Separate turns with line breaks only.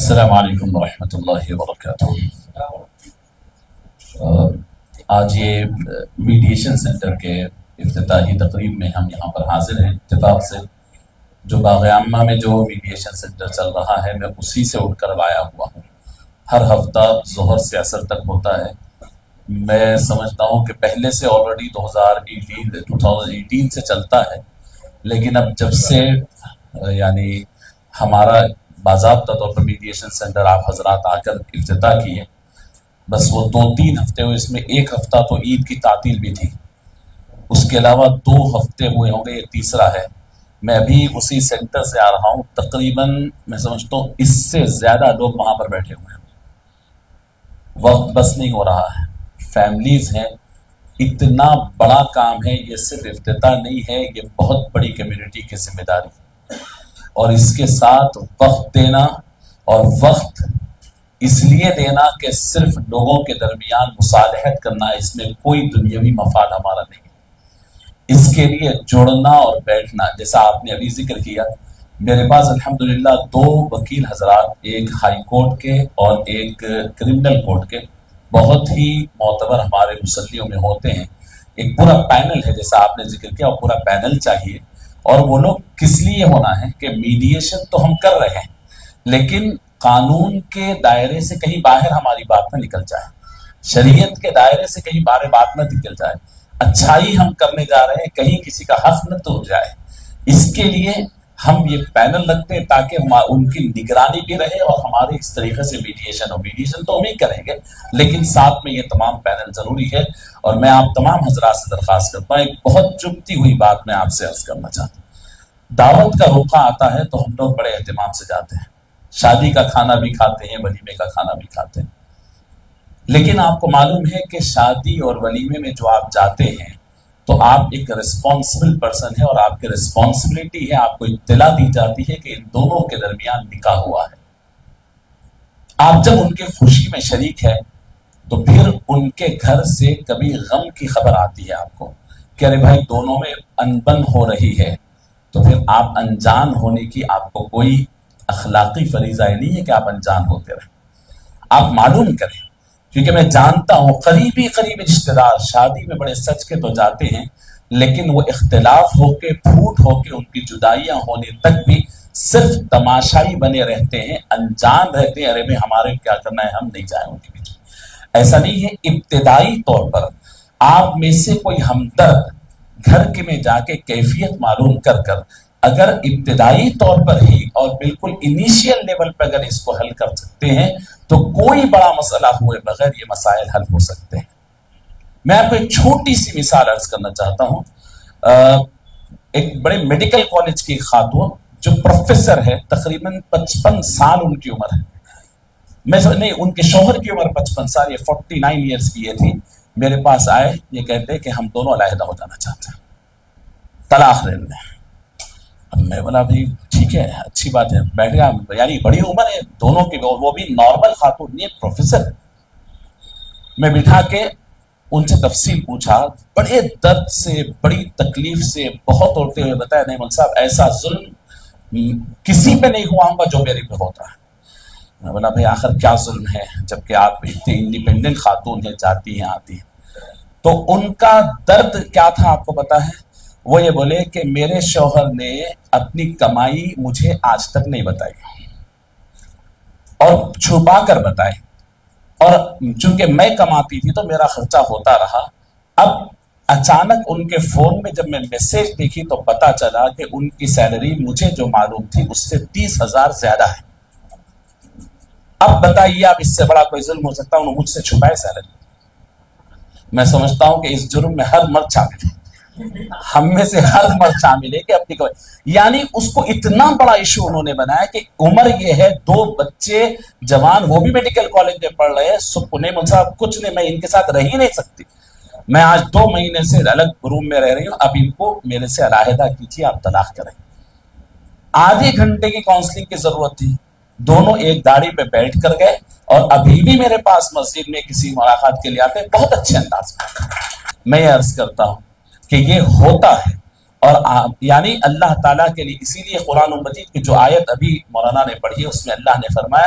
السلام علیکم ورحمۃ اللہ وبرکاتہ۔ آج یہ میڈیشن سینٹر کے افتتاحی تقریب میں ہم یہاں پر حاضر ہیں اتفاق سے۔ جو باغ عامہ میں جو میڈیشن سینٹر چل رہا ہے میں اسی سے اٹھ کر آیا ہوا ہوں۔ ہر ہفتہ ظہر سے عصر تک ہوتا ہے۔ میں سمجھتا ہوں کہ پہلے سے آلریڈی 2018 سے چلتا ہے، لیکن اب جب سے یعنی ہمارا باضابطہ طور پر میڈیشن سینٹر آپ حضرات آ کر افتتاح کیے، بس وہ 2-3 ہفتے ہوئے، اس میں ایک ہفتہ تو عید کی تعطیل بھی تھی، اس کے علاوہ 2 ہفتے ہوئے ہوں گے، یہ تیسرا ہے۔ میں ابھی اسی سینٹر سے آ رہا ہوں، تقریباً میں سمجھتا ہوں اس سے زیادہ لوگ وہاں پر بیٹھے ہوئے ہیں۔ وقت بس نہیں ہو رہا ہے، فیملیز ہیں، اتنا بڑا کام ہے، یہ صرف افتتاح نہیں ہے، یہ بہت بڑی کمیونٹی کی ذمہ داری ہے، اور اس کے ساتھ وقت دینا، اور وقت اس لیے دینا کہ صرف لوگوں کے درمیان مصالحت کرنا، اس میں کوئی دنیاوی مفاد ہمارا نہیں، اس کے لیے جڑنا اور بیٹھنا۔ جیسا آپ نے ابھی ذکر کیا، میرے پاس الحمدللہ 2 وکیل حضرات، ایک ہائی کورٹ کے اور ایک کرمنل کورٹ کے، بہت ہی معتبر ہمارے مسلیوں میں ہوتے ہیں۔ ایک پورا پینل ہے، جیسا آپ نے ذکر کیا، اور پورا پینل چاہیے، اور وہ لوگ کس لیے ہونا ہے کہ میڈیشن تو ہم کر رہے ہیں، لیکن قانون کے دائرے سے کہیں باہر ہماری بات نہ نکل جائے، شریعت کے دائرے سے کہیں باہر بات نہ نکل جائے، اچھائی ہم کرنے جا رہے ہیں، کہیں کسی کا حق نہ ٹوٹ جائے۔ اس کے لیے ہم یہ پینل رکھتے ہیں تاکہ ان کی نگرانی بھی رہے، اور ہمارے اس طریقے سے میڈیشن ہو۔ میڈیشن تو ہم ہی کریں گے، لیکن ساتھ میں یہ تمام پینل ضروری ہے۔ اور میں آپ تمام حضرات سے درخواست کرتا ہوں، ایک بہت چبھتی ہوئی بات میں آپ سے عرض کرنا چاہتا ہوں۔ دعوت کا موقع آتا ہے تو ہم لوگ بڑے اہتمام سے جاتے ہیں، شادی کا کھانا بھی کھاتے ہیں، ولیمے کا کھانا بھی کھاتے ہیں، لیکن آپ کو معلوم ہے کہ شادی اور ولیمے میں جو آپ جاتے ہیں تو آپ ایک رسپانسبل پرسن ہے، اور آپ کی رسپانسبلٹی ہے، آپ کو اطلاع دی جاتی ہے کہ ان دونوں کے درمیان نکاح ہوا ہے۔ آپ جب ان کے خوشی میں شریک ہے تو پھر ان کے گھر سے کبھی غم کی خبر آتی ہے آپ کو کہ ارے بھائی دونوں میں انبن ہو رہی ہے، تو پھر آپ انجان ہونے کی آپ کو کوئی اخلاقی فریضہ نہیں ہے کہ آپ انجان ہوتے رہیں۔ آپ معلوم کریں، کیونکہ میں جانتا ہوں قریبی رشتہ دار شادی میں بڑے سچ کے تو جاتے ہیں، لیکن وہ اختلاف ہو کے، پھوٹ ہو کے، ان کی جدائیاں ہونے تک بھی صرف تماشائی بنے رہتے ہیں، انجان رہتے ہیں، ارے بھائی ہمارے کیا کرنا ہے، ہم نہیں جائیں ان کے بیچ۔ ایسا نہیں ہے۔ ابتدائی طور پر آپ میں سے کوئی ہمدرد گھر کے میں جا کے کیفیت معلوم کر اگر ابتدائی طور پر ہی اور بالکل انیشیل لیول پر اگر اس کو حل کر سکتے ہیں تو کوئی بڑا مسئلہ ہوئے بغیر یہ مسائل حل ہو سکتے ہیں۔ میں آپ کو ایک چھوٹی سی مثال عرض کرنا چاہتا ہوں۔ ایک بڑے میڈیکل کالج کی خاتون جو پروفیسر ہے، تقریباً 55 سال ان کی عمر ہے، نہیں، ان کے شوہر کی عمر 55 سال، یہ 49 ایئرس کی یہ تھی۔ میرے پاس آئے، یہ کہتے کہ ہم دونوں علیحدہ ہو جانا چاہتے ہیں، طلاق لے لیں۔ اب میں بولا بھائی ٹھیک ہے، اچھی بات ہے، بیٹھ گیا، یعنی بڑی عمر ہے دونوں کی، وہ بھی نارمل خاتون نہیں، پروفیسر ہے۔ میں بٹھا کے ان سے تفصیل پوچھا، بڑے درد سے، بڑی تکلیف سے، بہت ہوتے ہوئے بتایا، نہیں مول صاحب ایسا ظلم کسی پہ نہیں ہوا ہوگا جو میرے پہ ہوتا ہے۔ میں بولا بھائی آخر کیا ظلم ہے، جبکہ آپ اتنی انڈیپینڈنٹ خاتون ہیں، جاتی ہیں آتی ہیں۔ تو ان کا درد کیا تھا آپ کو پتا ہے؟ وہ یہ بولے کہ میرے شوہر نے اپنی کمائی مجھے آج تک نہیں بتائی، اور چھپا کر بتائے، اور چونکہ میں کماتی تھی تو میرا خرچہ ہوتا رہا۔ اب اچانک ان کے فون میں جب میں میسج دیکھی تو پتا چلا کہ ان کی سیلری مجھے جو معلوم تھی اس سے 30,000 زیادہ ہے۔ اب بتائیے آپ اس سے بڑا کوئی ظلم ہو سکتا ہے؟ انہوں نے مجھ سے چھپائے سیلری۔ میں سمجھتا ہوں کہ اس جرم میں ہر مرد شامل ہے، ہم میں سے ہر مرد شامل ہے کہ اپنی یعنی اس کو اتنا بڑا ایشو انہوں نے بنایا کہ عمر یہ ہے، 2 بچے جوان، وہ بھی میڈیکل کالج میں پڑھ رہے ہیں، سکنے صاحب کچھ نہیں، میں ان کے ساتھ رہ ہی نہیں سکتی، میں آج 2 مہینے سے الگ روم میں رہ رہی ہوں، اب ان کو میرے سے علیحدہ کیجیے، آپ طلاق کریں۔ آدھے گھنٹے کی کاؤنسلنگ کی ضرورت تھی، دونوں ایک گاڑی پہ بیٹھ کر گئے، اور ابھی بھی میرے پاس مسجد میں کسی ملاقات کے لیے آتے ہیں، بہت اچھے انداز میں۔ میں یہ عرض کرتا ہوں کہ یہ ہوتا ہے، اور یعنی اللہ تعالیٰ کے لیے، اسی لیے قرآن مجید کی جو آیت ابھی مولانا نے پڑھی ہے اس میں اللہ نے فرمایا